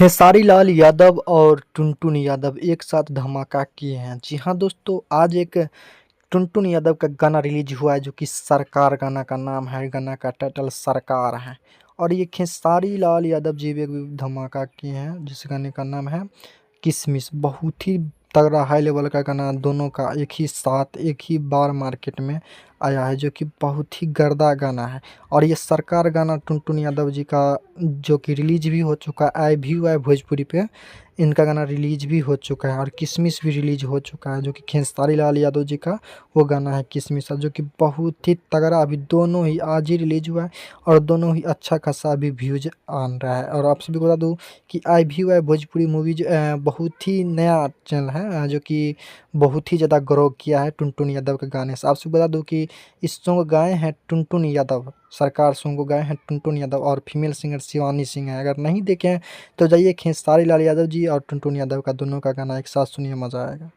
खेसारी लाल यादव और टुनटुन यादव एक साथ धमाका किए हैं। जी हाँ दोस्तों, आज एक टुनटुन यादव का गाना रिलीज हुआ है जो कि सरकार गाना का नाम है। गाना का टाइटल सरकार है और ये खेसारी लाल यादव जी भी एक धमाका किए हैं जिस गाने का नाम है किसमिस। बहुत ही तगड़ा हाई लेवल का गाना दोनों का एक ही साथ एक ही बार मार्केट में आया है जो कि बहुत ही गर्दा गाना है। और ये सरकार गाना टुनटुन यादव जी का जो कि रिलीज भी हो चुका है, आए भी हुआ है भोजपुरी पे। इनका गाना रिलीज भी हो चुका है और किसमिस भी रिलीज हो चुका है जो कि खेसारी लाल यादव जी का वो गाना है किसमिस, जो कि बहुत ही तगड़ा अभी दोनों ही आज ही रिलीज हुआ है और दोनों ही अच्छा खासा अभी व्यूज आन रहा है। और आप सभी को बता दूं कि आई भी हुआ है भोजपुरी मूवीज बहुत ही नया चैनल है जो कि बहुत ही ज़्यादा ग्रो किया है टुनटुन यादव के गाने से। आपसे बता दूं कि इस सॉन्ग गाए हैं टुनटुन यादव, सरकार सॉन्ग को गाए हैं टुनटुन यादव और फीमेल सिंगर शिवानी सिंह है। अगर नहीं देखे हैं तो जाइए खेसारी लाल यादव जी और टुनटुन यादव का दोनों का गाना एक साथ सुनिए, मज़ा आएगा।